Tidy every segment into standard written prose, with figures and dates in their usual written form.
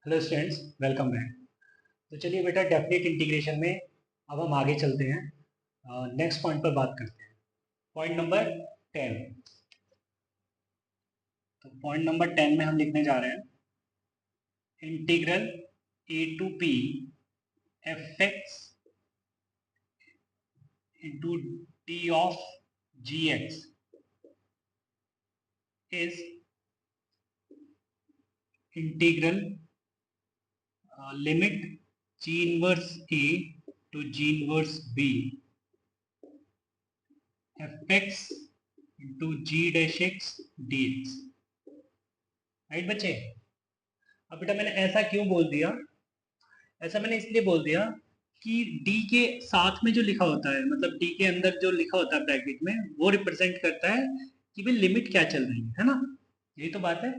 Hello students, welcome back. तो चलिए बेटा, डेफिनेट इंटीग्रेशन में अब हम आगे चलते हैं। नेक्स्ट पॉइंट पर बात करते हैं। Point number 10। तो पॉइंट नंबर 10 में हम लिखने जा रहे हैं integral a to p f x into t of g x is integral limit g inverse a to ji inverse b F x into g dash x D x. Right बच्चे? अब बेटा मैंने ऐसा क्यों बोल दिया? ऐसा मैंने इसलिए बोल दिया कि डी के साथ में जो लिखा होता है, मतलब डी के अंदर जो लिखा होता है ब्रैकेट में, वो रिप्रेजेंट करता है कि भाई लिमिट क्या चल रही है ना। यही तो बात है।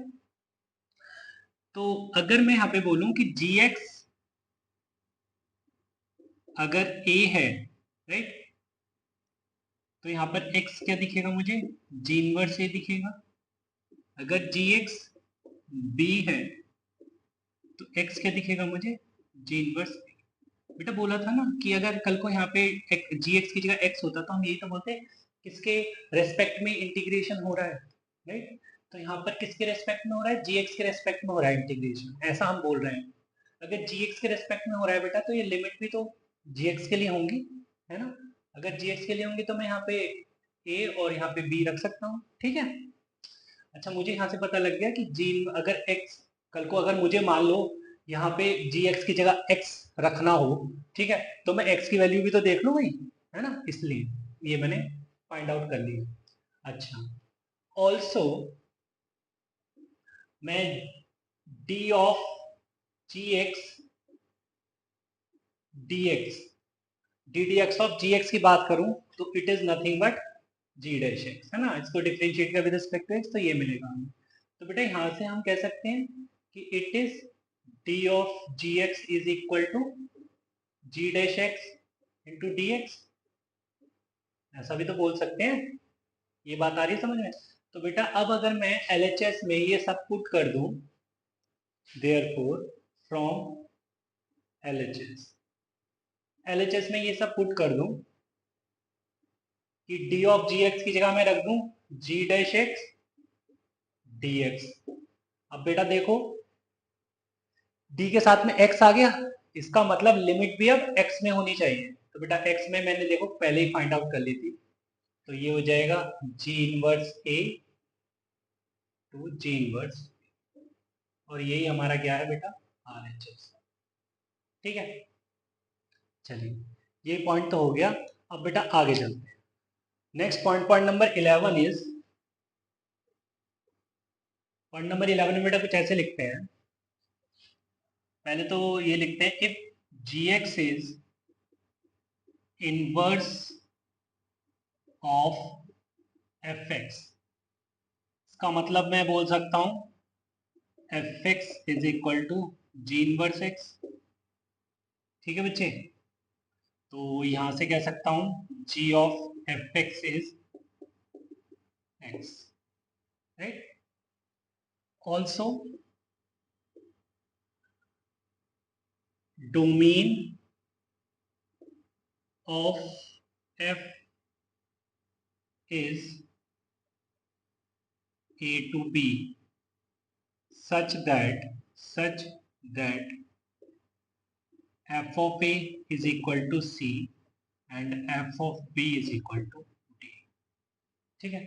तो अगर मैं यहाँ पे बोलूं कि जी एक्स अगर ए है, राइट, तो यहाँ पर एक्स क्या दिखेगा मुझे? जी इनवर्स ए दिखेगा। अगर जी एक्स बी है तो एक्स क्या दिखेगा मुझे? जी इनवर्स। बेटा बोला था ना कि अगर कल को यहाँ पे जी एक्स की जगह एक्स होता तो हम यही तो बोलते किसके रेस्पेक्ट में इंटीग्रेशन हो रहा है, राइट। तो यहाँ पर किसके रेस्पेक्ट में हो रहा है? जी एक्स के रेस्पेक्ट में हो रहा है इंटीग्रेशन, ऐसा हम बोल रहे हैं। अगर जी एक्स के रेस्पेक्ट में हो रहा है बेटा, तो ये लिमिट भी तो जी एक्स के लिए होंगी, है ना। अगर जी एक्स के लिए होंगी तो मैं यहाँ पे ए और यहाँ पे बी रख सकता हूँ, ठीक है। अच्छा, मुझे यहाँ से पता लग गया कि जी अगर एक्स, कल को अगर मुझे मान लो यहाँ पे जी एक्स की जगह एक्स रखना हो, ठीक है, तो मैं एक्स की वैल्यू भी तो देख लूँ भाई, है ना। इसलिए ये मैंने फाइंड आउट कर लिया। अच्छा, ऑल्सो मैं d of g x D x d d x of g x की बात करूं तो it is nothing but g dash x, है ना। इसको डिफरेंशिएट कर विद रिस्पेक्ट टू एक्स तो ये मिलेगा हमें। तो बेटा यहाँ से हम कह सकते हैं कि it is d of g x is equal to g dash x into d x, ऐसा भी तो बोल सकते हैं। ये बात आ रही है समझ में? तो बेटा अब अगर मैं एलएचएस में ये सब पुट कर दूं, देयरफॉर फ्रॉम एलएचएस एलएचएस में ये सब पुट कर दूं कि डी ऑफ जी एक्स की जगह मैं रख दूं जी डैश एक्स डी एक्स। अब बेटा देखो, डी के साथ में एक्स आ गया, इसका मतलब लिमिट भी अब एक्स में होनी चाहिए। तो बेटा एक्स में मैंने देखो पहले ही फाइंड आउट कर ली थी, तो ये हो जाएगा g inverse a to ji inverse, और यही हमारा क्या है बेटा? R H S. ठीक है, चलिए ये पॉइंट तो हो गया। अब बेटा आगे चलते हैं। Next point, point number 11 is, point number 11 में बेटा कुछ ऐसे लिखते हैं। पहले तो ये लिखते हैं, if G x is inverse of F X, इसका मतलब मैं बोल सकता हूं F X is equal to ji inverse X. ठीक है बच्चे, तो यहां से कह सकता हूं G of F X is X, right. Also domain of F is a to b such that f of a is equal to c and f of b is equal to d। ठीक है,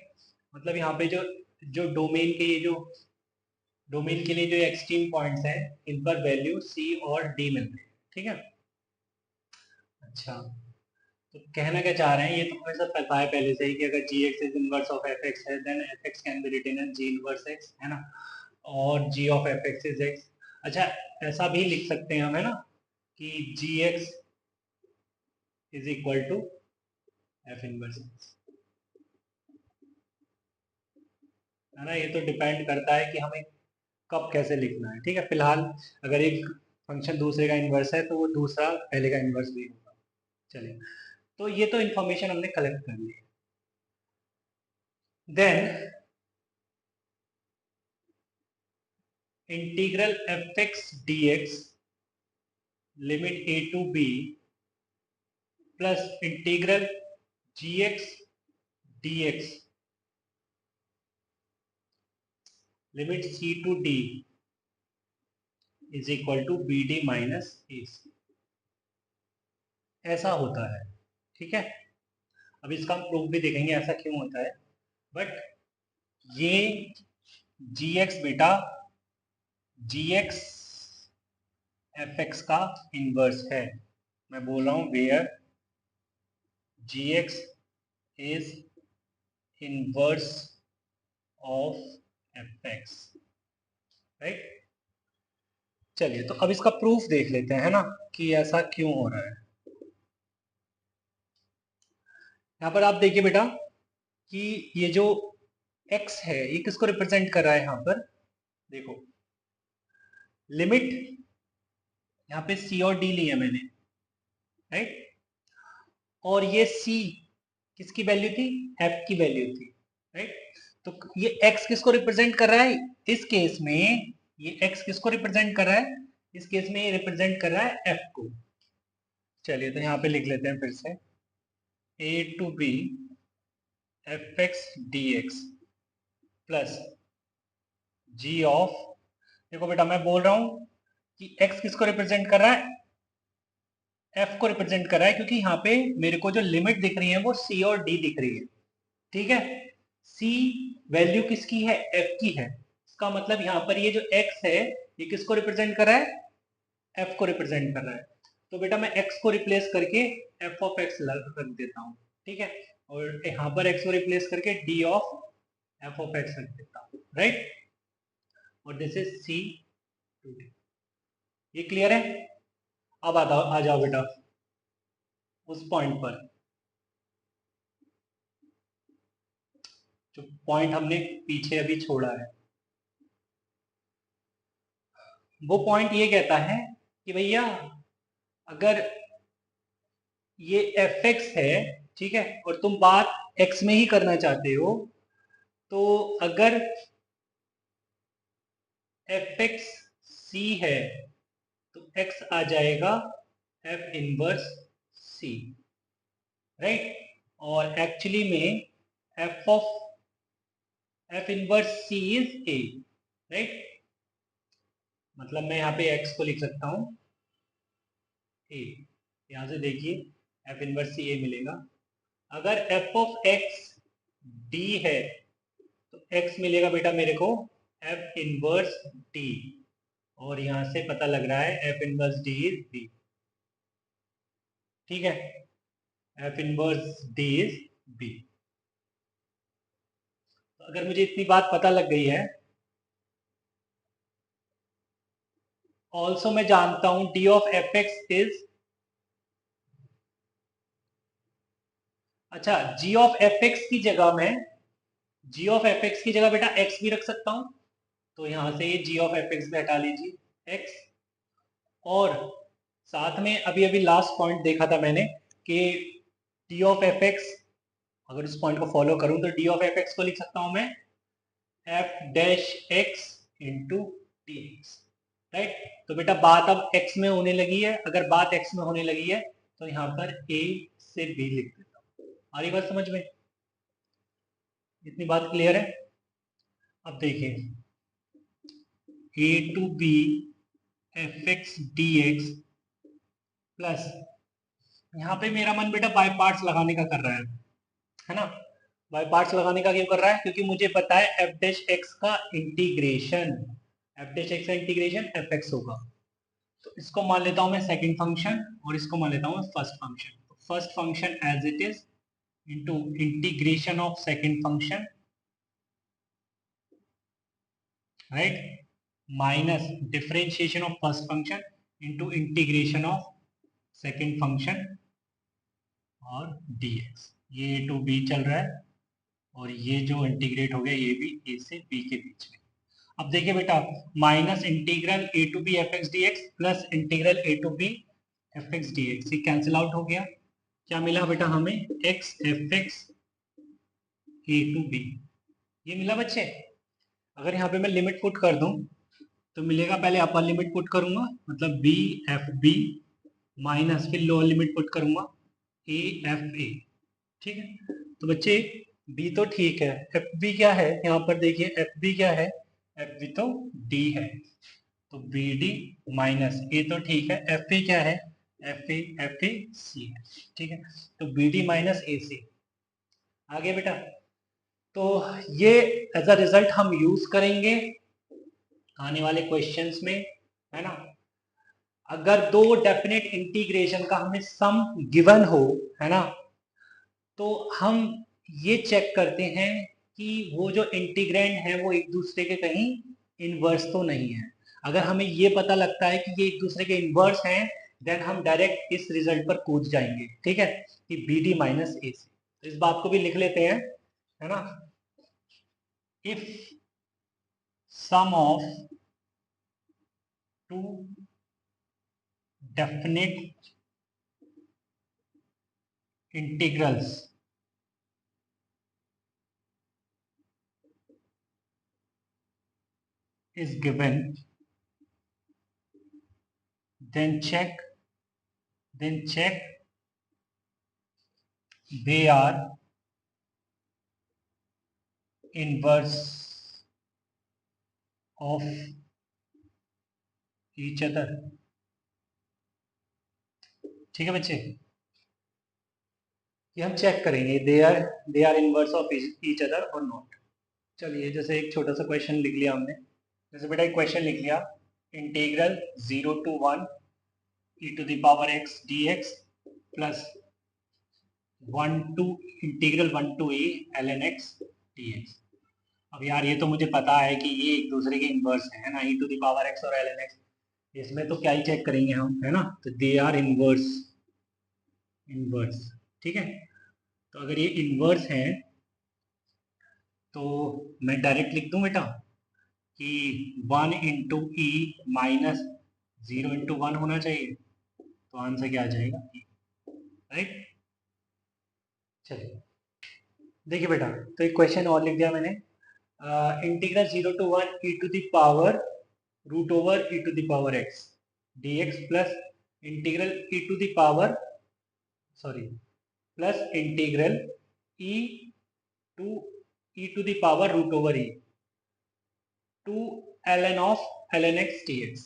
मतलब यहाँ पे जो जो domain के ये जो डोमेन के लिए जो एक्सट्रीम पॉइंट्स हैं, इन पर वैल्यू c और d मिलते हैं। ठीक है, अच्छा, तो कहना क्या चाह रहे हैं, ये तो हमें सब पता है पहले से ही कि अगर G x is inverse of F X है, then F X can be written as G inverse X, है ना, और G of F X is X. अच्छा, ऐसा भी लिख सकते हैं हम, है ना, कि G x is equal to F inverse X, है ना। ये तो डिपेंड करता है कि हमें कब कैसे लिखना है। ठीक है, फिलहाल अगर एक फंक्शन दूसरे का इन्वर्स है तो वो दूसरा पहले का इन्वर्स भी होगा। चलिए, तो ये तो इंफॉर्मेशन हमने कलेक्ट कर ली। Then integral F x D X limit A to B plus integral G x D X limit C to D is equal to B D minus A C, ऐसा होता है। ठीक है, अब इसका हम प्रूफ भी देखेंगे ऐसा क्यों होता है। बट ये जी एक्स बेटा जी एक्स एफ एक्स का इनवर्स है। मैं बोल रहा हूं where g x is inverse of F x, right. चलिए तो अब इसका प्रूफ देख लेते हैं, है ना, कि ऐसा क्यों हो रहा है। यहां पर आप देखिए बेटा कि ये जो x है ये किसको रिप्रेजेंट कर रहा है। यहां पर देखो लिमिट यहाँ पे c और d लिया मैंने, राइट, और ये c किसकी वैल्यू थी, f की वैल्यू थी, राइट। तो ये x किसको रिप्रेजेंट कर रहा है इस केस में, ये x किसको रिप्रेजेंट कर रहा है इस केस में, ये रिप्रेजेंट कर रहा है f को। चलिए तो यहाँ पे लिख लेते हैं फिर से a to b f x D x plus g of, देखो बेटा मैं बोल रहा हूं कि x किसको रिप्रेजेंट कर रहा है, f को रिप्रेजेंट कर रहा है, क्योंकि यहाँ पे मेरे को जो लिमिट दिख रही है वो c और d दिख रही है। ठीक है, c वैल्यू किसकी है, f की है। इसका मतलब यहाँ पर ये जो x है ये किसको रिप्रेजेंट कर रहा है, f को रिप्रेजेंट कर रहा है। तो बेटा मैं x को रिप्लेस करके f ऑफ x रख देता हूँ, ठीक है, और यहाँ पर x को रिप्लेस करके d of f of x रख देता हूँ, राइट। और this is c to d। ये क्लियर है। अब आ जाओ बेटा उस पॉइंट पर जो पॉइंट हमने पीछे अभी छोड़ा है। वो पॉइंट ये कहता है कि भैया अगर ये एफ एक्स है, ठीक है, और तुम बात एक्स में ही करना चाहते हो, तो अगर एफ एक्स सी है तो एक्स आ जाएगा एफ इनवर्स सी, राइट। और एक्चुअली में f inverse c is a, right. मतलब मैं यहाँ पे एक्स को लिख सकता हूँ ए, यहाँ से देखिए एफ इनवर्स सी ए मिलेगा। अगर एफ ऑफ एक्स डी है तो एक्स मिलेगा बेटा मेरे को एफ इनवर्स डी, और यहां से पता लग रहा है f inverse d is b. ठीक है, f inverse d is b. तो अगर मुझे इतनी बात पता लग गई है, ऑल्सो मैं जानता हूं D of F X is, अच्छा जी ऑफ एफ एक्स की जगह में, जी ऑफ एफ एक्स की जगह बेटा एक्स भी रख सकता हूं। तो यहां से ये जी ऑफ एफ एक्स भी हटा लीजिए एक्स, और साथ में अभी अभी लास्ट पॉइंट देखा था मैंने कि डी ऑफ एफ एक्स, अगर इस पॉइंट को फॉलो करूं तो डी ऑफ एफ एक्स को लिख सकता हूं मैं F dash x into d x, right. तो बेटा बात अब एक्स में होने लगी है, अगर बात एक्स में होने लगी है तो यहाँ पर ए से बी लिख देता हूँ। आ रही बात समझ में, इतनी बात क्लियर है। अब देखिए A to B F x D x plus, यहाँ पे मेरा मन बेटा बाय पार्ट्स लगाने का कर रहा है ना। बाय पार्ट्स लगाने का क्यों कर रहा है, क्योंकि मुझे पता है एफ डैश एक्स का इंटीग्रेशन, एफ डैश एक्स का इंटीग्रेशन एफ एक्स होगा। तो इसको मान लेता हूं मैं सेकंड फंक्शन और इसको मान लेता हूं first function. First function as it is into integration of second function, right, minus differentiation of first function into integration of second function और dx। ये a टू b चल रहा है और ये जो इंटीग्रेट हो गया ये भी a से b के बीच में। अब देखिए बेटा minus integral a to b f x D x plus integral a to b f x D x, ये कैंसिल आउट हो गया। क्या मिला बेटा हमें, x f x a to b, ये मिला बच्चे। अगर यहाँ पे मैं लिमिट पुट कर दूं तो मिलेगा, पहले अपर लिमिट पुट करूंगा, मतलब बी एफ बी माइनस, फिर लोअर लिमिट पुट करूंगा ए एफ ए। ठीक है, तो बच्चे बी तो ठीक है, एफ बी क्या है यहाँ पर देखिए, एफ बी क्या है, एफ बी तो डी है, तो बी डी माइनस ए तो ठीक है, एफ ए क्या है, एफ ए सी है। ठीक है, तो बी डी माइनस ए सी। आगे बेटा, तो ये एज अ रिजल्ट हम यूज करेंगे आने वाले क्वेश्चंस में, है ना। अगर दो डेफिनेट इंटीग्रेशन का हमें सम गिवन हो, है ना, तो हम ये चेक करते हैं कि वो जो इंटीग्रेंड है वो एक दूसरे के कहीं इनवर्स तो नहीं है। अगर हमें ये पता लगता है कि ये एक दूसरे के इनवर्स हैं, देन हम डायरेक्ट इस रिजल्ट पर कूद जाएंगे। ठीक है, कि बी डी माइनस ए सी। तो इस बात को भी लिख लेते हैं, है ना। If sum of two definite integrals is given, then check they are inverse of each other। ठीक है बच्चे, ये हम चेक करेंगे they are inverse of each other और नॉट। चलिए, जैसे एक छोटा सा क्वेश्चन लिख लिया हमने, जैसे बेटा एक क्वेश्चन लिख लिया, integral 0 to 1 e to the power x dx plus 1 to integral 1 to a ln x dx। अब यार ये तो मुझे पता है कि ये एक दूसरे के इनवर्स है ना, e to the power x और ln x। इसमें तो क्या ही चेक करेंगे हम, है ना, तो दे आर इनवर्स, ठीक है। तो अगर ये इनवर्स हैं तो मैं डायरेक्ट लिख दूं बेटा कि 1 इंटू ई माइनस 0 इंटू 1 होना चाहिए, तो आंसर क्या आ जाएगा, राइट। चलिए देखिए बेटा, तो एक क्वेश्चन और लिख दिया मैंने, integral 0 to 1 e to the power root over e to the power x dx plus integral e to the power, sorry, plus integral e to the power root over e to ln of ln x dx।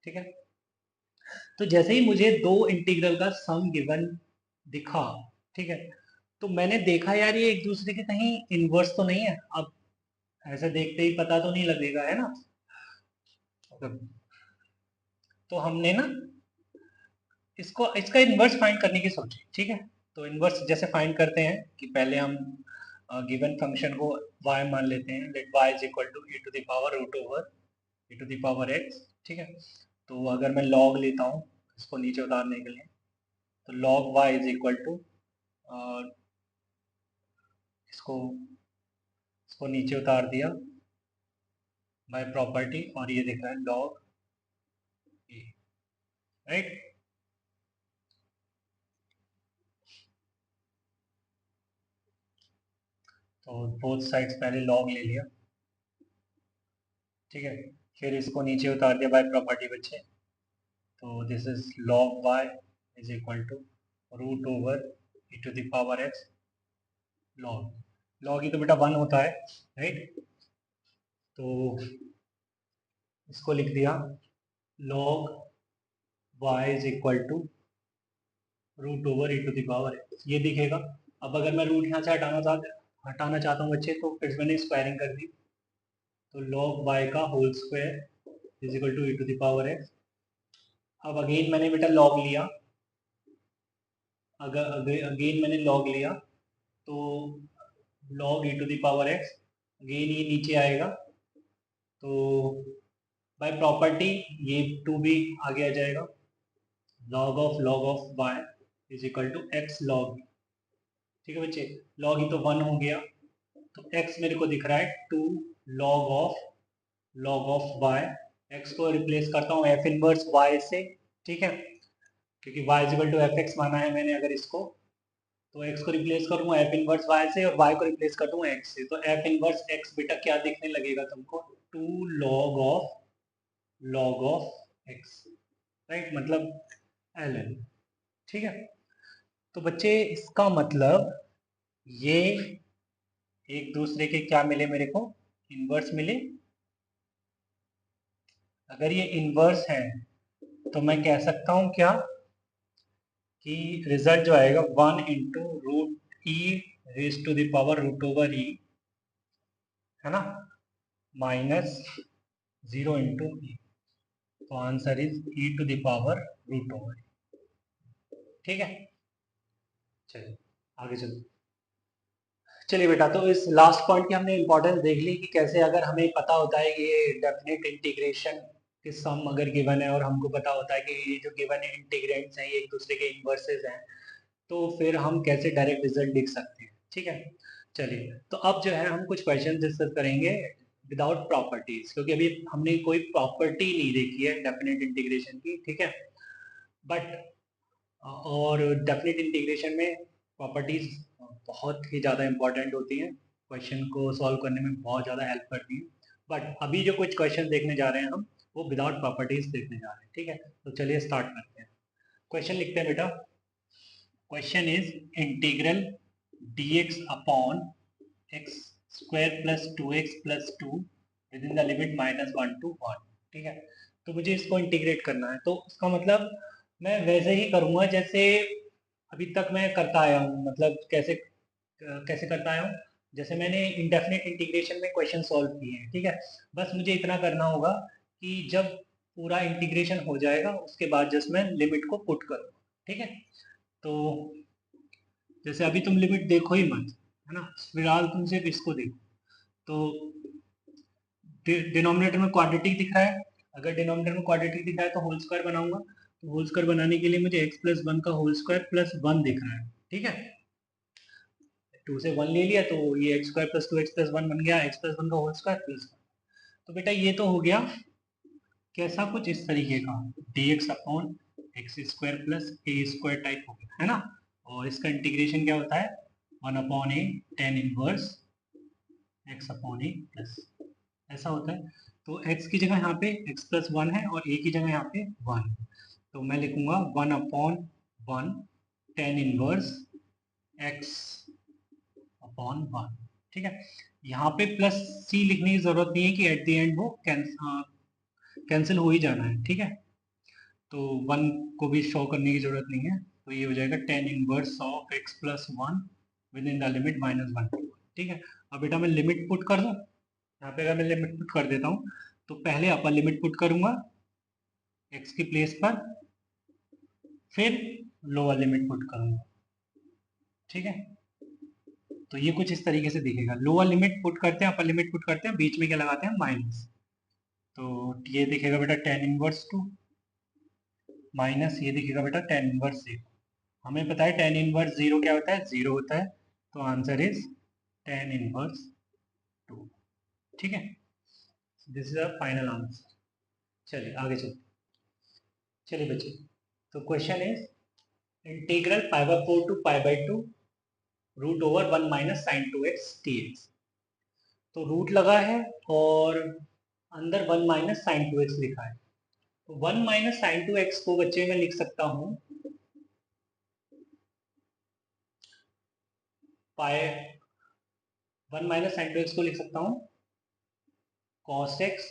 ठीक है, तो जैसे ही मुझे दो integral का सम given दिखा, ठीक है, तो मैंने देखा यार ये एक दूसरे के कहीं इनवर्स तो नहीं है। अब ऐसे देखते ही पता तो नहीं लगेगा, है ना। तो हमने ना इसको, इसका इन्वर्स फाइंड करने की सोची। ठीक है, तो इन्वर्स जैसे फाइंड करते हैं कि पहले हम गिवन फंक्शन को y मान लेते हैं, let y is equal to e to the power root over e to the power x। ठीक है, तो अगर मैं log लेता हूँ इसको नीचे उतारने के लिए, तो log y is equal to, इसको इसको नीचे उतार दिया बाय प्रॉपर्टी, और ये दिख रहा है log a, राइट। तो बोथ साइड्स पहले log ले लिया, ठीक है, फिर इसको नीचे उतार दिया बाय प्रॉपर्टी बच्चे, तो this is log y is equal to root over e to the power x log ही तो बेटा 1 होता है, राइट। तो इसको लिख दिया log y is equal to root over e to the power x, ये दिखेगा। अब अगर मैं रूट यहाँ से हटाना चाहता हूँ बच्चे, तो फिर मैंने स्क्वायरिंग कर दी, तो log y का whole square is equal to e to the power x। अब अगेन मैंने बेटा log लिया, अगर अगेन मैंने log लिया, तो log e to the power x, again ये नीचे आएगा, तो बाय प्रॉपर्टी ये 2 भी आगे आ जाएगा, log of y is equal to x log। ठीक है बच्चे, log ही तो 1 हो गया, तो x मेरे को दिख रहा है 2 log ऑफ y। x को रिप्लेस करता हूँ f इनवर्स y से, ठीक है, क्योंकि y is equal to f x माना है मैंने अगर इसको, तो x को रिप्लेस करूंगा f इनवर्स y से, और y को रिप्लेस कर दूंगा x से, तो f इनवर्स x बेटा क्या दिखने लगेगा तुमको, 2 log of log of x, right, मतलब ln, ठीक है। तो बच्चे इसका मतलब ये एक दूसरे के क्या मिले मेरे को, इनवर्स मिले। अगर ये इनवर्स है तो मैं कह सकता हूं क्या कि रिजल्ट जो आएगा 1 × √e⁻√e, है ना, -0 × e, तो आंसर इज e⁻√e। ठीक है, चलिए आगे चलो। चलिए बेटा, तो इस लास्ट पॉइंट की हमने इंपॉर्टेंस देख ली कि कैसे अगर हमें पता होता है कि ये डेफिनेट इंटीग्रेशन के सम अगर गिवन है और हमको पता होता है कि ये जो गिवन इंटीग्रेंट्स हैं ये एक दूसरे के इन्वर्सेस हैं, तो फिर हम कैसे डायरेक्ट रिजल्ट लिख सकते हैं। ठीक है, चलिए तो अब जो है हम कुछ क्वेश्चन डिस्कस करेंगे विदाउट प्रॉपर्टीज, क्योंकि अभी हमने कोई प्रॉपर्टी नहीं देखी है डेफिनेट इंटीग्रेशन की। ठीक है, बट और डेफिनेट इंटीग्रेशन में प्रॉपर्टीज बहुत ही ज़्यादा इंपॉर्टेंट होती हैं, क्वेश्चन को सॉल्व करने में बहुत ज़्यादा हेल्प करती हैं। बट अभी जो कुछ क्वेश्चन देखने जा रहे हैं हम, वो विदाउट प्रॉपर्टीज देखने जा रहे हैं। ठीक है, तो चलिए स्टार्ट करते हैं। क्वेश्चन लिखते हैं बेटा। Question is integral dx upon x square plus 2x plus 2 with in the limit -1 to 1। ठीक है, तो मुझे इसको इंटीग्रेट करना है, तो इसका मतलब मैं वैसे ही करूँगा जैसे अभी तक मैं करता आया हूँ। मतलब कैसे कैसे करता आया हूँ, जैसे मैंने इंडेफिनिट इंटीग्रेशन में क्वेश्चन सॉल्व किए हैं। ठीक है, बस मुझे इतना करना होगा कि जब पूरा इंटीग्रेशन हो जाएगा उसके बाद जस्ट मैं लिमिट को पुट करूँगा। ठीक है, तो जैसे अभी तुम लिमिट देखो ही मत, है ना, फिलहाल तुम सिर्फ इसको देखो। तो डिनोमिनेटर में क्वाड्रेटिक दिख रहा है, अगर डिनोमिनेटर में क्वाड्रेटिक दिख रहा है तो होल स्क्वायर बनाऊंगा। तो होल स्क्वायर बनाने के लिए मुझे x+1 का होल स्क्वायर प्लस 1 दिख रहा है। ठीक है, 2 से 1 ले लिया तो ये x square plus 2x plus 1 बन गया, x+1 का होल स्क्वायर प्लस 1। तो बेटा ये तो हो गया कैसा, कुछ इस तरीके का dx upon x square plus ए स्क्वायर टाइप हो गया, है ना। और इसका इंटीग्रेशन क्या होता है, 1/a tan inverse x upon A plus, ऐसा होता है। तो x की जगह यहाँ पे x+1 है और a की जगह यहाँ पे 1, तो मैं लिखूंगा 1/1 tan इनवर्स x अपॉन 1। ठीक है, यहाँ पे प्लस c लिखने की जरूरत नहीं है कि एट द एंड वो कैंसिल हो ही जाना है। ठीक है, तो 1 को भी शो करने की जरूरत नहीं है, तो ये हो जाएगा tan inverse of x+1 with in the limit -1 to 1। ठीक है, अब बेटा मैं लिमिट पुट कर दूं, यहाँ पे अगर मैं लिमिट पुट कर देता हूँ तो पहले अपर लिमिट पुट करूंगा x की प्लेस पर, फिर लोअर लिमिट पुट करूंगा। ठीक है, तो ये कुछ इस तरीके से दिखेगा, लोअर लिमिट पुट करते हैं, अपर लिमिट पुट करते हैं, बीच में क्या लगाते हैं, माइनस। तो ये दिखेगा बेटा tan इनवर्स 2 माइनस ये दिखेगा बेटा tan इनवर्स 0। हमें पता है tan इनवर्स 0 क्या होता है, 0 होता है, तो आंसर इज tan इनवर्स 2। ठीक है, this is a final answer. चलिए आगे चलते, चलिए बच्चे, तो question is integral π/4 to π/2 √1 - sin2x dx। तो रूट लगा है और अंदर 1 - sin2x लिखा है, तो 1 - sin2x को बच्चे में लिख सकता हूँ पाई, 1 - sin2x को लिख सकता हूँ cos x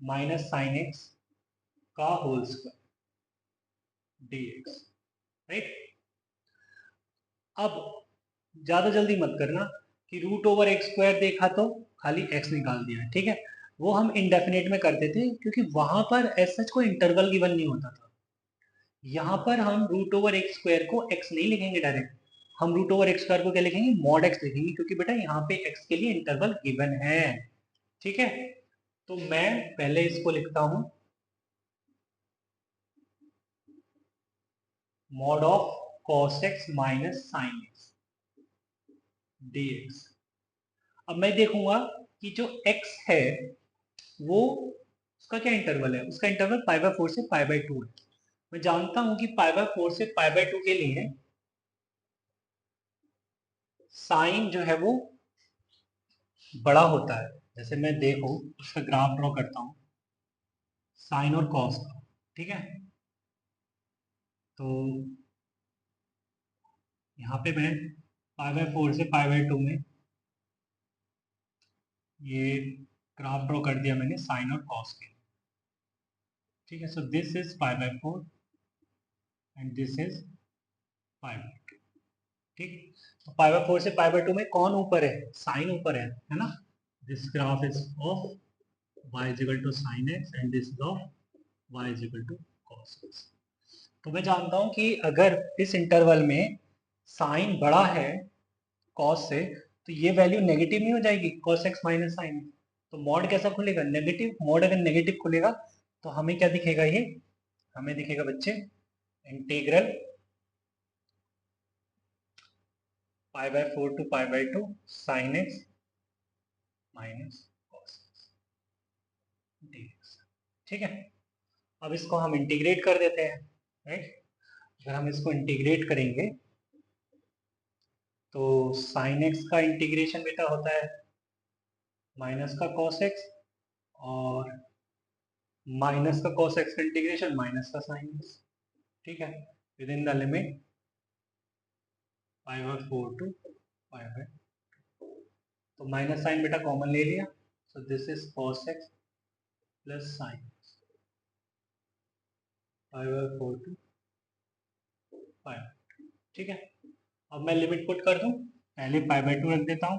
minus sine x का होल स्क्वायर dx, राइट। अब ज्यादा जल्दी मत करना कि √x² देखा तो खाली x निकाल दिया। ठीक है, वो हम इंडेफिनेट में करते थे क्योंकि वहां पर एज सच कोई इंटरवल गिवन नहीं होता था। यहाँ पर हम √x² को x नहीं लिखेंगे डायरेक्ट, हम √x² को क्या लिखेंगे, मॉड x लिखेंगे, क्योंकि बेटा यहाँ पे x के लिए इंटरवल गिवन है। ठीक है, तो मैं पहले इसको लिखता हूं mod of cos x minus sine x dx। अब मैं देखूंगा कि जो x है वो उसका क्या इंटरवल है, उसका इंटरवल π/4 से π/2 है। मैं जानता हूं कि π/4 से π/2 के लिए साइन जो है वो बड़ा होता है। जैसे मैं देखो उसका ग्राफ ड्रॉ करता हूं, साइन और कॉस का, ठीक है। तो यहाँ पे मैं π/4 से π/2 में ये ग्राफ ड्रॉ कर दिया मैंने साइन और कॉस के, ठीक है। So this is π/4 and this is π/2, ठीक। तो π/4 से π/2 में कौन ऊपर है? साइन ऊपर है ना। This graph is of y is equal to sin x and this is of y is equal to cos x। तो मैं जानता हूं कि अगर इस इंटरवल में साइन बड़ा है कॉस से तो ये वैल्यू नेगेटिव नहीं हो जाएगी, cos x माइनस साइन। तो मॉड कैसा खुलेगा? नेगेटिव। मॉड अगर नेगेटिव खुलेगा तो हमें क्या दिखेगा? ये हमें दिखेगा बच्चे integral π/4 to π/2 sin x minus cos x dx, ठीक है। अब इसको हम इंटीग्रेट कर देते हैं, राइट। अगर हम इसको इंटीग्रेट करेंगे तो साइन एक्स का इंटीग्रेशन बेटा होता है माइनस का cos x, और माइनस का cos x का इंटीग्रेशन माइनस का साइन x, ठीक है। Within the limit π/4 to π/2। तो माइनस साइन बेटा कॉमन ले लिया, so this is cos x plus sine π/4 to π/2, ठीक है। अब मैं लिमिट पुट कर दूं, पहले π/2 रख देता हूं,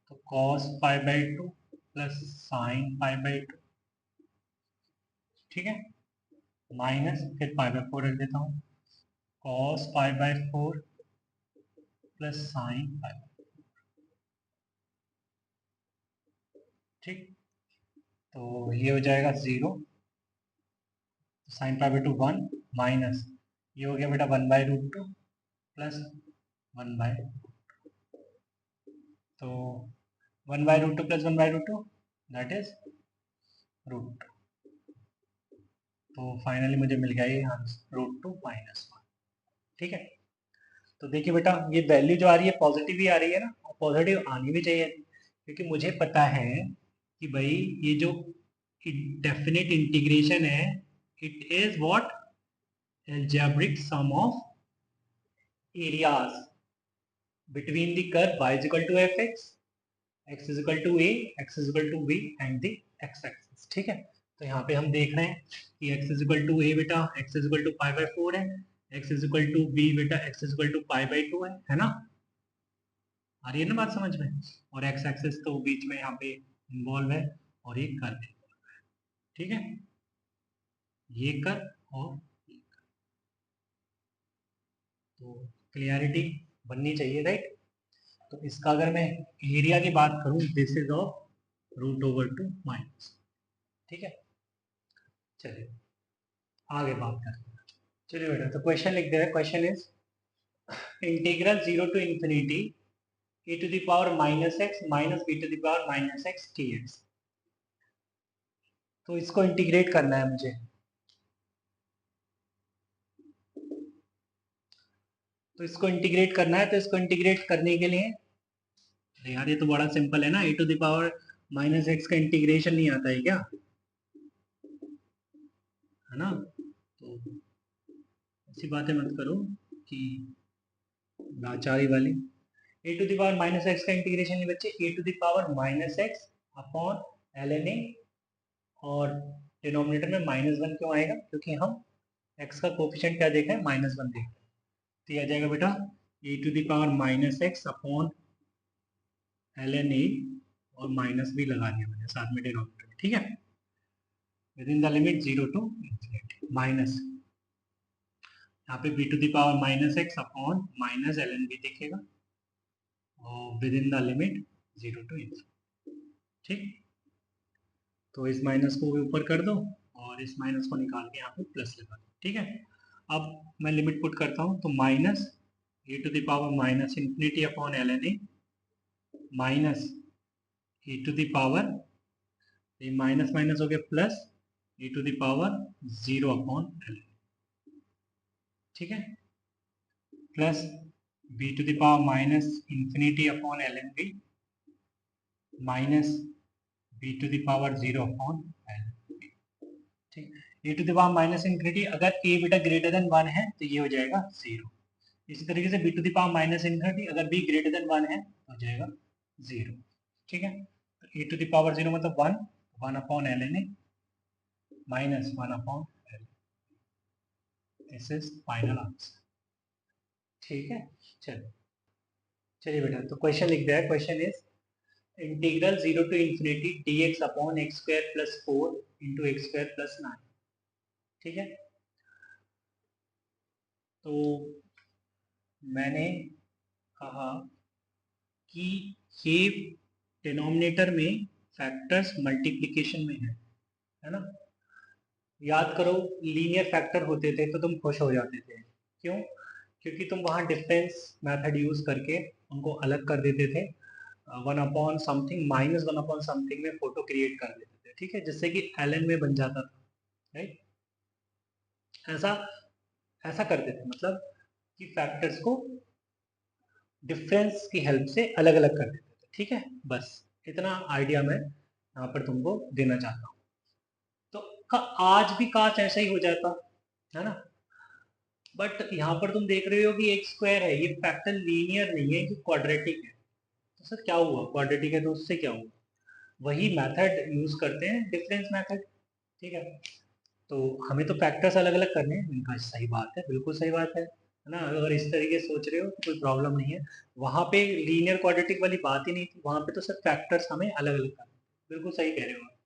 तो cos π/2 प्लस साइन π/2, ठीक है, माइनस फिर π/4 रख देता हूं, cos π/4 प्लस साइन π, ठीक। तो ये हो जाएगा 0, साइन π/2 1 माइनस ये हो गया बेटा 1/√2 प्लस 1/, तो 1/√2 प्लस 1/√2 दैट इज √2। तो फाइनली मुझे मिल गया ये आंसर √2 माइनस 1, ठीक है। तो देखिए बेटा ये वैल्यू जो आ रही है पॉजिटिव ही आ रही है ना, और पॉजिटिव आनी भी चाहिए क्योंकि मुझे पता है कि भाई ये जो डेफिनेट इंटीग्रेशन है it is what? algebraic sum of areas between the curve y is equal to fx, x is equal to a, x is equal to b and the x axis, ठीक है। तो यहाँ पे हम देख रहे हैं कि x is equal to a बेटा x is equal to π/4 है, x is equal to b बेटा x is equal to π/2 है ना। आ रही है ना बात समझ में? और x एक्सिस तो बीच में यहाँ पे इन्वॉल्व है और ये कर्व है, ठीक है, ये कर्व और तो क्लियरिटी बननी चाहिए, राइट। तो इसका अगर मैं एरिया की बात करूं दिस इज ऑफ √/2 माइनस, ठीक है। चलिए आगे बात करते हैं। चलिए बेटा तो क्वेश्चन लिख दे रहे हैं। Question is integral 0 to infinity e to the power minus x minus b to the power minus x dx। तो इसको इंटीग्रेट करना है मुझे। तो इसको इंटीग्रेट करना है, तो इसको इंटीग्रेट करने के लिए यार ये तो बड़ा सिंपल है ना, e to the power minus x का इंटीग्रेशन नहीं आता है क्या, है ना। तो ऐसी बातें मत करो कि लाचारी वाली। A to the power minus x का इंटीग्रेशन नहीं बच्चे, a to the power minus x upon ln a, और डिनोमिनेटर में -1 क्यों आएगा? क्योंकि हम x का कोफिशिएंट क्या देखा है? -1 देखा है। तो ये आ जाएगा बेटा a to the power minus x upon ln a, और माइनस भी लगा दिया मैंने साथ में डिनोमिनेटर, ठीक है। Within the limit 0 to infinity minus यहाँ पे b to the power minus x upon minus ln b दिखेगा, और within the limit 0 to infinity, ठीक। तो इस माइनस को भी ऊपर कर दो और इस माइनस को निकाल के यहाँ पे प्लस लगा दो, ठीक है। अब मैं लिमिट पुट करता हूँ, तो minus a to the power minus infinity upon ln a minus a to the power, ये माइनस माइनस हो गया plus a to the power 0 upon ln, ठीक है, plus b to the power minus infinity upon ln b minus b to the power 0 upon ln b, ठीक, a to the power minus infinity, अगर a बेटा greater than 1 है तो ये हो जाएगा 0। इसी तरीके से b to the power minus infinity, अगर बी ग्रेटर देन 1 है तो हो जाएगा 0। ठीक है, तो ए टू द पावर 0 मतलब 1, 1 upon l n a minus 1 upon l, this is final answer. ठीक है, चलिए चलिए बेटा, तो क्वेश्चन लिख दिया है। Question is integral 0 to infinity dx upon x square plus 4 into x square plus 9। ठीक है, तो मैंने कहा कि ये डिनोमिनेटर में फैक्टर्स मल्टीप्लिकेशन में है ना। याद करो, लीनियर फैक्टर होते थे तो तुम खुश हो जाते थे, क्यों? क्योंकि तुम वहाँ डिफरेंस मेथड यूज करके उनको अलग कर देते थे, 1 upon something minus 1 upon something में फोटो क्रिएट कर देते थे। ठीक है, जिससे कि एल में बन जाता था, राइट। ऐसा ऐसा करते थे, मतलब कि फैक्टर्स को डिफरेंस की हेल्प से अलग अलग कर देते थे। ठीक है, बस इतना आइडिया मैं यहाँ पर तुमको देना चाहता हूँ। तो आज भी काश ऐसा ही हो जाता, है ना। बट यहाँ पर तुम देख रहे हो कि एक स्क्वायर है, ये फैक्टर लीनियर नहीं है, ये क्वाड्रेटिक है। तो सर क्या हुआ, क्वाड्रेटिक है तो उससे क्या हुआ? वही मेथड यूज करते हैं, डिफरेंस मेथड। ठीक है, तो हमें तो फैक्टर्स अलग अलग करने हैं। इनका सही बात है, बिल्कुल सही बात है ना। अगर इस तरीके से सोच रहे हो तो कोई प्रॉब्लम नहीं है। वहां पे लीनियर क्वाड्रेटिक वाली बात ही नहीं थी, वहां पे तो सिर्फ फैक्टर्स हमें अलग अलग करने हैं। बिल्कुल सही कह रहे हो आप।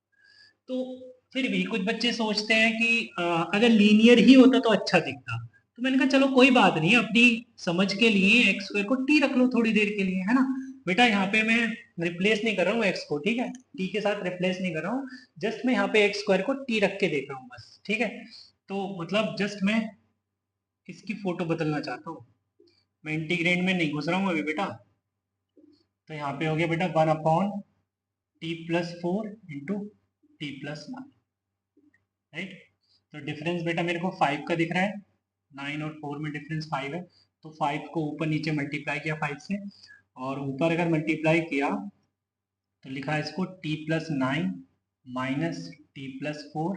तो फिर भी कुछ बच्चे सोचते हैं कि अगर लीनियर ही होता तो अच्छा दिखता। तो मैंने कहा चलो कोई बात नहीं, अपनी समझ के लिए एक्स स्क्वायर को टी रख लो थोड़ी देर के लिए, है ना। बेटा यहाँ पे मैं रिप्लेस नहीं कर रहा हूँ एक्स को, ठीक है, टी के साथ रिप्लेस नहीं कर रहा हूँ। जस्ट मैं यहाँ पे एक्स स्क्वायर को टी रख के देख रहा हूँ बस, ठीक है। तो मतलब जस्ट मैं इसकी फोटो बदलना चाहता हूँ, मैं इंटीग्रेंड में नहीं घुस रहा हूँ अभी बेटा। तो यहाँ पे हो गया बेटा 1 upon T plus 4 into T plus 9, right. तो डिफरेंस बेटा मेरे को 5 का दिख रहा है, 9 और 4 में डिफरेंस 5 है। तो 5 को ऊपर नीचे मल्टीप्लाई किया 5 से, और ऊपर अगर मल्टीप्लाई किया तो लिखा है इसको T plus 9 minus T plus 4,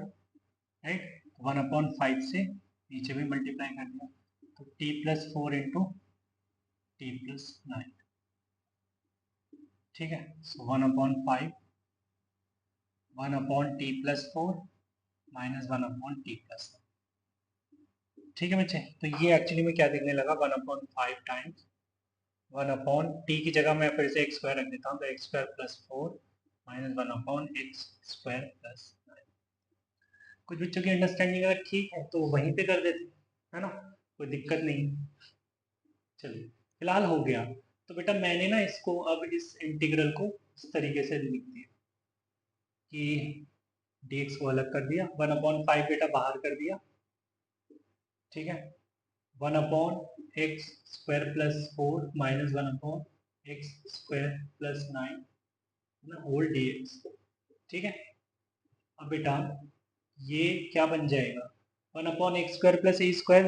right. 1 upon 5 से नीचे भी मल्टीप्लाई कर दिया, तो T plus 4 into T plus 9। ठीक है, सो 1 upon 5, 1 upon T plus 4 minus 1 upon T plus. ठीक है बच्चे, तो ये एक्चुअली में क्या दिखने लगा, 1 अपॉन 5 टाइम्स 1 अपॉन टी की जगह मैं फिर से एक्स स्क्वायर रख देता हूँ, तो x square plus 4 minus 1 upon x square plus 9। कुछ बच्चों की अंडरस्टैंडिंग अगर ठीक है तो वहीं पे कर देते, है ना, कोई दिक्कत नहीं। चलिए, फिलहाल हो गया। तो बेटा मैंने ना इसको अब इस इंटीग्रल को इस तरीके से लिख दिया कि dx को अलग कर दिया, 1 अपॉन 5 बेटा बाहर कर दिया, ठीक है। 1 upon x square plus 4 minus 1 upon x square plus 9 ना होल dx। ठीक है, अब बेटा ये क्या बन जाएगा, 1 अपॉन एक्स स्क्वायर प्लस ए स्क्वायर,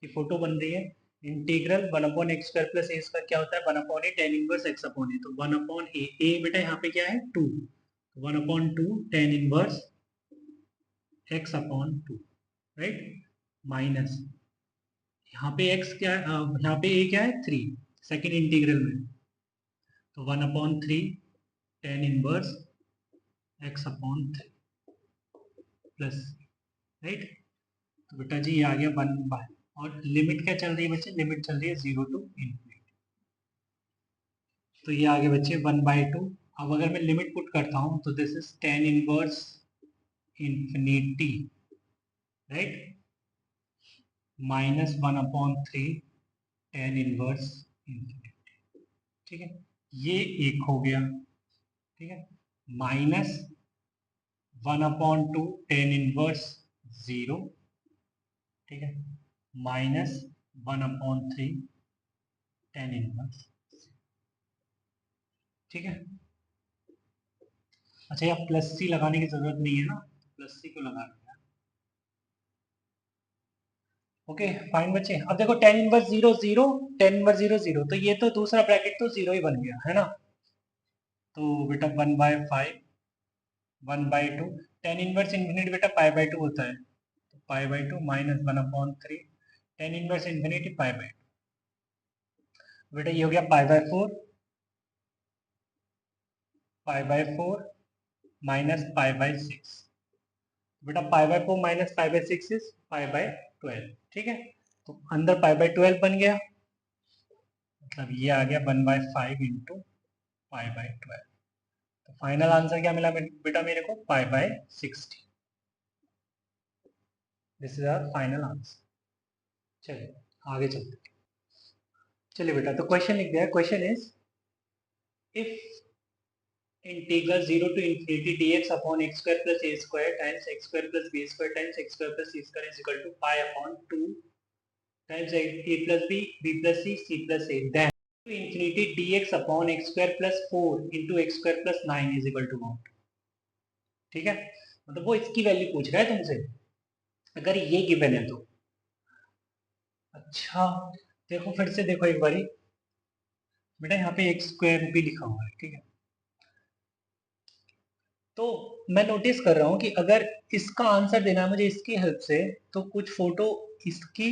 ये फोटो बन रही है। Integral 1 upon x square plus ए स्क्वायर क्या होता है, 1 upon a tan inverse x upon a. तो 1 अपॉन ए बेटा यहाँ पे क्या है 2, 1 upon 2 ten inverse x upon 2, right. Minus यहाँ पे x क्या है, यहाँ पे a क्या है 3 सेकेंड इंटीग्रल में, तो 1 upon 3 tan inverse x upon 3 plus, right. तो बेटा जी ये आ गया 1 बाय, और लिमिट क्या चल रही है बच्चे, लिमिट चल रही है 0 टू इन्फिनिटी। तो ये आ गया बच्चे 1/2। अब अगर मैं लिमिट पुट करता हूँ तो this is ten inverse infinity, right, minus 1 upon 3 ten inverse infinity. ठीक है, ये एक हो गया, ठीक है, माइनस 1 अपॉन 2 टेन इनवर्स 0, ठीक है, माइनस 1 अपॉन 3 टेन इनवर्स, ठीक है। अच्छा, यहाँ प्लस सी लगाने की जरूरत नहीं है ना, प्लस सी को लगा दिया। ओके फाइन बच्चे, अब देखो टेन इनवर्स 0 0, टेन इनवर्स 0 0, तो ये तो दूसरा ब्रैकेट तो 0 ही बन गया, है ना। तो बेटा 1/5 1/2 टेन इनवर्स इन्फिनिटी बेटा पाई बाई टू होता है, तो pi by two minus 1/3 tan inverse infinity pi by two. बेटा ये हो गया pi by four minus pi by six. बेटा pi by four minus pi by six is pi by 12। ठीक है, तो अंदर पाई बाई 12 बन गया, मतलब ये आ गया 1/5 इंटू पाई बाई 12। तो फाइनल आंसर क्या मिला बेटा मेरे को, pi by 60। This is our final answer. चलिए आगे चलते। चलिए बेटा, तो क्वेश्चन लिख दिया है। Question is if integral 0 to infinity dx upon x square plus a square times x square plus b square times x square plus c square is equal to pi upon 2 times a plus b plus c plus a, then to infinity dx upon x square plus 4 into x square plus 9 is equal to what? ठीक है, मतलब वो इसकी value पूछ रहा है तुमसे, अगर ये गिवन है तो। अच्छा देखो, फिर से देखो एक बारी बेटा, यहाँ पे एक्स स्क्वायर भी लिखा हुआ है, ठीक है। तो मैं नोटिस कर रहा हूँ कि अगर इसका आंसर देना है मुझे इसकी हेल्प से, तो कुछ फोटो इसकी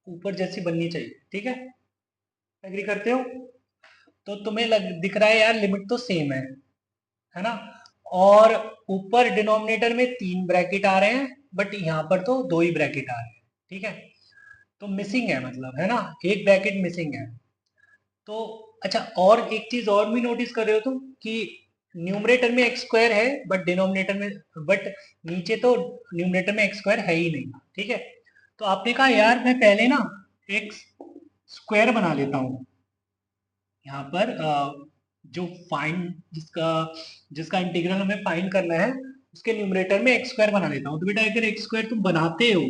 ऊपर जैसी बननी चाहिए, ठीक है। एग्री करते हो? तो तुम्हें दिख रहा है यार लिमिट तो सेम है ना, और ऊपर डिनोमिनेटर में 3 ब्रैकेट आ रहे हैं, बट यहाँ पर तो 2 ही ब्रैकेट आ रहे हैं, ठीक है। तो मिसिंग है, मतलब है ना, एक ब्रैकेट मिसिंग है। तो अच्छा, और एक चीज और भी नोटिस कर रहे हो तुम कि न्यूमरेटर में एक्स स्क्वायर है, बट डिनोमिनेटर में, बट नीचे तो न्यूमरेटर में एक्स स्क्वायर है ही नहीं, ठीक है। तो आपने कहा यार मैं पहले ना एक्स स्क्वायर बना लेता हूँ यहाँ पर, जो फाइंड जिसका जिसका इंटीग्रल हमें फाइंड करना है, उसके न्यूमरेटर में एक्स स्क्वायर बना लेता हूँ। तो बेटा अगर एक्स स्क्वायर तुम बनाते हो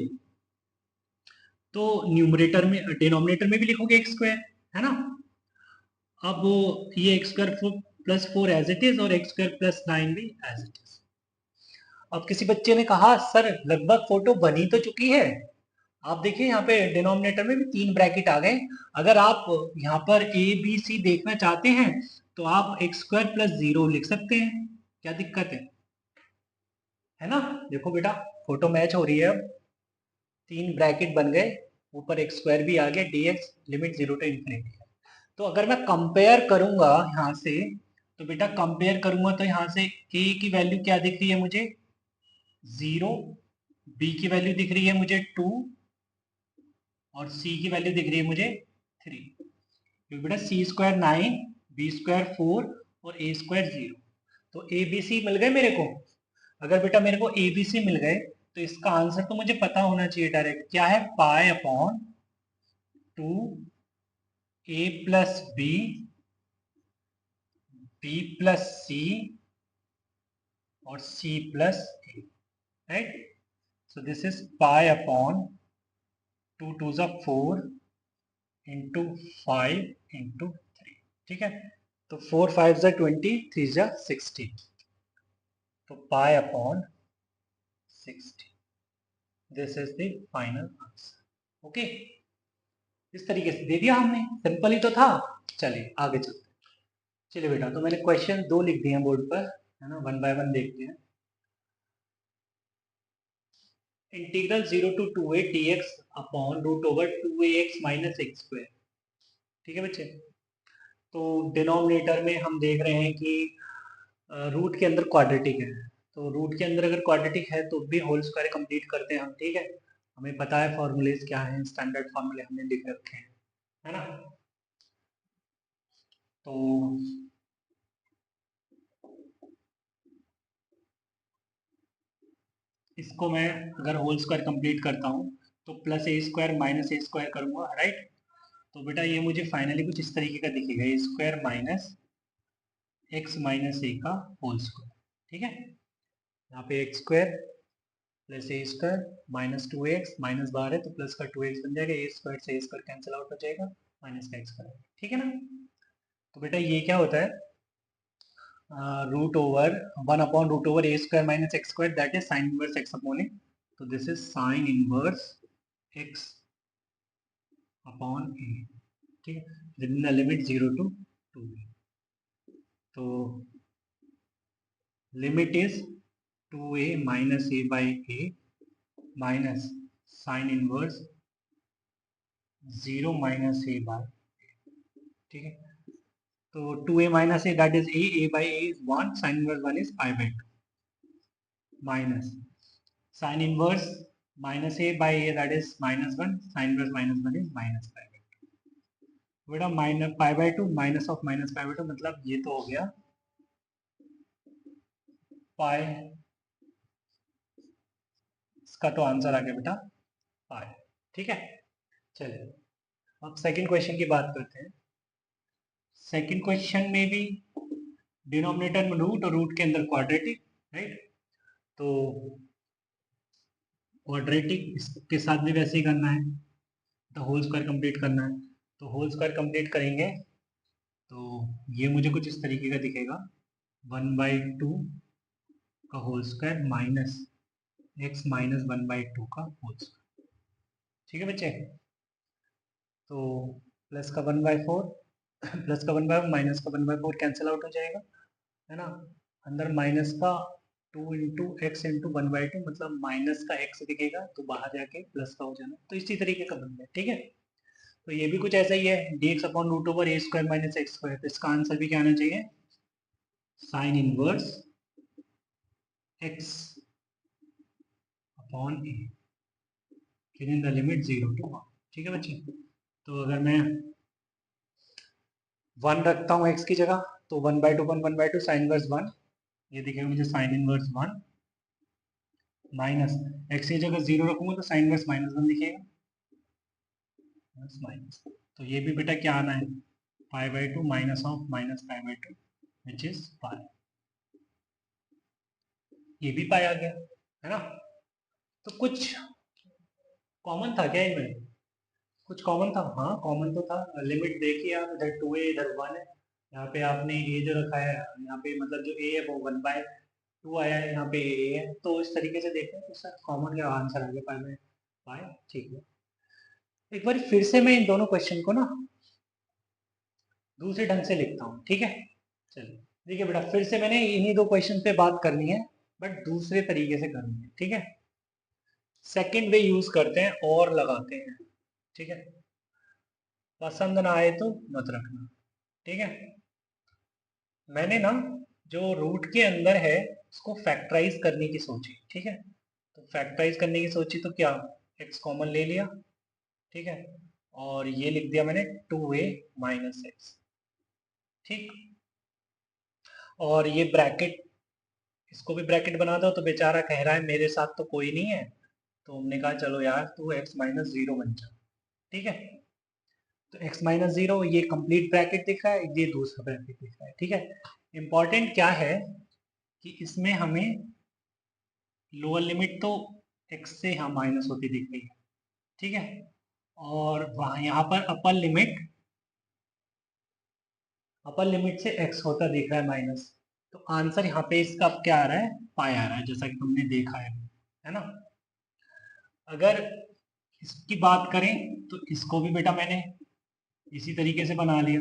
तो न्यूमरेटर में, डिनोमिनेटर में भी लिखोगे एक्स स्क्वायर, है ना। अब ये x square plus 4 as it is, और एक्स स्क्वायर प्लस 9 भी एज इट इज। अब किसी बच्चे ने कहा सर लगभग फोटो बनी तो चुकी है, आप देखिए यहाँ पे डिनोमिनेटर में भी 3 ब्रैकेट आ गए। अगर आप यहाँ पर ए बी सी देखना चाहते हैं तो आप एक्स स्क्वायर प्लस 0 लिख सकते हैं, क्या दिक्कत है ना। देखो बेटा फोटो मैच हो रही है, अब 3 ब्रैकेट बन गए, ऊपर एक्स स्क्वायर भी आ गया, dx लिमिट 0 टू इन्फिनिटी है। तो अगर मैं कंपेयर करूंगा यहाँ से, तो बेटा कंपेयर करूंगा तो यहाँ से a की वैल्यू क्या दिख रही है मुझे, 0, b की वैल्यू दिख रही है मुझे 2, और c की वैल्यू दिख रही है मुझे 3। क्योंकि बेटा सी स्क्वायर 9, बी स्क्वायर 4 और ए स्क्वायर 0, तो ए बी सी मिल गए मेरे को। अगर बेटा मेरे को ए बी सी मिल गए, तो इसका आंसर तो मुझे पता होना चाहिए डायरेक्ट, क्या है, pi upon 2 a plus b, b plus c और c plus a, right. So this is pi upon 2 2 जा 4 इंटू 5 इंटू 3, ठीक है। तो 4 5 जा 20, 3 जा 60, तो pi upon 60, this is the final answer. Okay, इस तरीके से दे दिया हमने, सिंपल ही तो था। चलिए आगे चलते हैं। चलिए बेटा, तो मैंने क्वेश्चन 2 लिख दिए हैं बोर्ड पर, है ना, वन बाय वन देखते हैं। Integral 0 to 2a dx upon root over 2ax minus x square, ठीक है बच्चे। तो डिनोमिनेटर में हम देख रहे हैं कि रूट के अंदर क्वाड्रेटिक है, तो रूट के अंदर अगर क्वाड्रेटिक है तो भी होल स्क्वायर कंप्लीट करते हैं हम, ठीक है। हमें पता है फॉर्मूलेज क्या है, स्टैंडर्ड फॉर्मूले हमने लिख रखे हैं, है ना। तो इसको मैं अगर होल स्क्वायर कंप्लीट करता हूँ तो प्लस ए स्क्वायर माइनस ए स्क्वायर करूंगा, राइट। तो बेटा ये मुझे फाइनली कुछ इस तरीके का दिखेगा, ए स्क्वायर माइनस एक्स माइनस ए का होल स्क्वायर, ठीक है। यहाँ पे एक्स स्क्वायर प्लस ए स्क्वायर माइनस 2x, माइनस बाहर है तो प्लस का 2x बन जाएगा, ए स्क्वायर से ए स्क्वायर कैंसिल आउट हो जाएगा, माइनस का एक्स स्क्वायर, ठीक है ना। तो बेटा ये क्या होता है, root over 1 upon root over a square minus x square, that is sine inverse x upon a. तो this is sine inverse x upon a, ठीक है, within the limit 0 to 2। तो limit is 2a minus a by a minus sine inverse 0 minus a by, ठीक है। तो 2a minus a that is a by a is 1, sine inverse 1 is pi by 2 minus sine inverse minus a by A that is -1, sine inverse -1 is minus pi by 2। बेटा minus pi by 2 minus of minus pi by 2 मतलब ये तो हो गया पाई, इसका तो answer आ गया बेटा पाई, ठीक है। चलिए अब सेकंड क्वेश्चन की बात करते हैं। सेकंड क्वेश्चन में भी डिनोमिनेटर में रूट और रूट के अंदर क्वाड्रेटिक, राइट। तो क्वाड्रेटिक इसके साथ भी वैसे ही करना है, तो होल स्क्वायर कंप्लीट करना है। तो होल स्क्वायर कंप्लीट करेंगे तो ये मुझे कुछ इस तरीके का दिखेगा, 1/2 का whole square minus x minus 1/2 का होल स्क्वायर, ठीक है बच्चे। तो प्लस का 1/4 प्लस का 1/4 माइनस का 1/4 कैंसिल आउट हो जाएगा, है ना। अंदर माइनस का 2 इंटू एक्स इंटू 1/2 मतलब माइनस का x दिखेगा तो बाहर जाके प्लस का हो जाना, तो इसी तरीके का बन गया, ठीक है। तो ये भी कुछ ऐसा ही है, dx upon root over a square minus x square. तो इसका आंसर भी क्या आना चाहिए, sine inverse x upon A in the limit 0 to 1, ठीक है बच्चे। तो अगर मैं 1 रखता हूँ x की जगह तो 1/2 1/2 साइन इनवर्स 1, ये दिखेगा मुझे साइन इनवर्स 1 माइनस x की जगह 0 रखूंगा तो साइन इनवर्स -1 दिखेगा माइनस। तो ये भी बेटा क्या आना है, π/2 minus of minus π/2 which is pi, ये भी पाई आ गया, है ना। तो कुछ कॉमन था क्या इनमें, कुछ कॉमन था, हाँ कॉमन तो था। लिमिट देखिए आप, इधर 2a इधर 1 है, यहाँ पे आपने a जो रखा है, यहाँ पे मतलब जो a है वो 1/2 आया है, यहाँ पे a है, तो इस तरीके से देखते हैं तो सर कॉमन का आंसर आ गया पाई में पाई, ठीक है। एक बार फिर से मैं इन दोनों क्वेश्चन को ना दूसरे ढंग से लिखता हूँ, ठीक है। चलिए देखिए बेटा, फिर से मैंने इन्हीं दो क्वेश्चन पे बात करनी है बट दूसरे तरीके से करनी है, ठीक है। सेकंड वे यूज करते हैं और लगाते हैं, ठीक है। पसंद ना आए तो मत रखना, ठीक है। मैंने ना जो रूट के अंदर है उसको फैक्टराइज करने की सोची, ठीक है। तो फैक्टराइज करने की सोची तो क्या, x कॉमन ले लिया, ठीक है, और ये लिख दिया मैंने 2a माइनस एक्स, ठीक। और ये ब्रैकेट, इसको भी ब्रैकेट बना दो, तो बेचारा कह रहा है मेरे साथ तो कोई नहीं है, तो हमने कहा चलो यार तू x माइनस 0 बन जा, ठीक है। तो x माइनस 0 ये कंप्लीट ब्रैकेट दिख रहा है, ये दूसरा ब्रैकेट दिख रहा है, ठीक है। इंपॉर्टेंट क्या है कि इसमें हमें लोअर लिमिट तो x से यहाँ माइनस होती दिख रही है, ठीक है, और वहाँ यहाँ पर अपर लिमिट से x होता दिख रहा है माइनस। तो आंसर यहाँ पे इसका अब क्या आ रहा है, पाई आ रहा है, जैसा कि तुमने देखा है ना। अगर इसकी बात करें तो इसको भी बेटा मैंने इसी तरीके से बना लिया,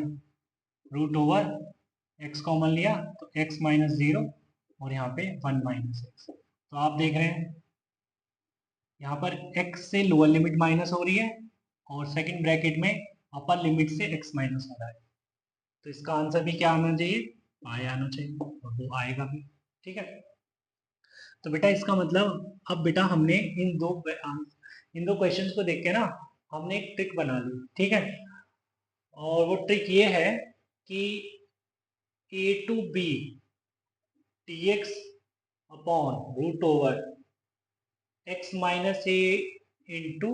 रूट ओवर x कॉमन लिया तो x माइनस 0 और यहाँ पे 1 माइनस एक्स। तो आप देख रहे हैं यहाँ पर x से लोअर लिमिट माइनस हो रही है और सेकंड ब्रैकेट में अपर लिमिट से x माइनस हो रहा है, तो इसका आंसर भी क्या आना चाहिए, पाई आना चाहिए, और वो आएगा भी, ठीक है। तो बेटा इसका मतलब अब बेटा हमने इन दो क्वेश्चंस को देख के ना हमने एक ट्रिक बना ली, ठीक है। और वो ट्रिक ये है कि a to b dx upon root over x minus a into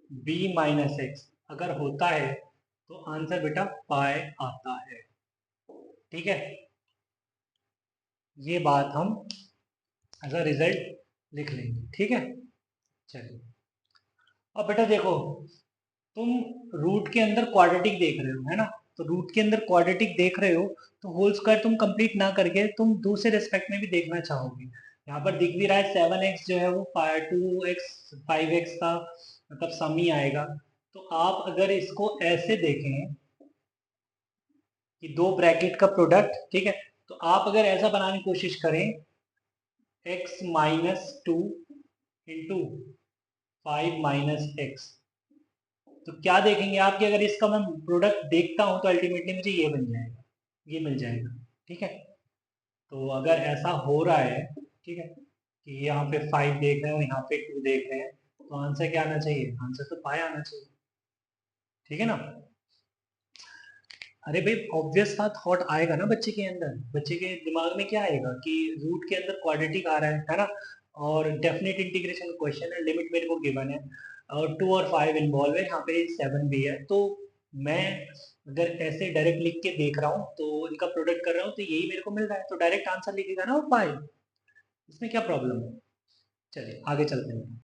b minus x अगर होता है तो आंसर बेटा पाई आता है, ठीक है। ये बात हम एज अ रिजल्ट लिख लेंगे, ठीक है। चलिए अब बेटा देखो, तुम रूट के अंदर क्वाड्रेटिक देख रहे हो, है ना। तो रूट के अंदर क्वाड्रेटिक देख रहे हो तो होल स्क्वायर तुम कंप्लीट ना करके तुम दूसरे रेस्पेक्ट में भी देखना चाहोगे। यहाँ पर दिख भी रहा है 7x जो है वो 2x 5x का मतलब सम ही आएगा। तो आप अगर इसको ऐसे देखें कि दो ब्रैकेट का प्रोडक्ट, ठीक है, तो आप अगर ऐसा बनाने की कोशिश करें x minus 2 into 5 minus x. तो क्या देखेंगे आप कि अगर इसका मैं प्रोडक्ट देखता हूं तो अल्टीमेटली मुझे ये बन जाएगा, ये मिल जाएगा। ठीक है, तो अगर ऐसा हो रहा है, ठीक है, कि यहाँ पे 5 देख रहे हैं और यहाँ पे 2 देख रहे हैं, तो आंसर क्या आना चाहिए? आंसर तो पाई आना चाहिए। ठीक है ना? अरे भाई ऑब्वियस सा थॉट आएगा ना बच्चे के अंदर, बच्चे के दिमाग में क्या आएगा कि रूट के अंदर क्वाड्रेटिक आ रहा है ना, और डेफिनेट इंटीग्रेशन क्वेश्चन है, लिमिट मेरे को गिवन है, और 2 और 5 इन्वॉल्व है, यहाँ पे 7 भी है। तो मैं अगर ऐसे डायरेक्ट लिख के देख रहा हूँ तो इनका प्रोडक्ट कर रहा हूँ तो यही मेरे को मिल रहा है, तो डायरेक्ट आंसर लिखेगा ना वो पाई, इसमें क्या प्रॉब्लम है? चलिए आगे चलते हैं।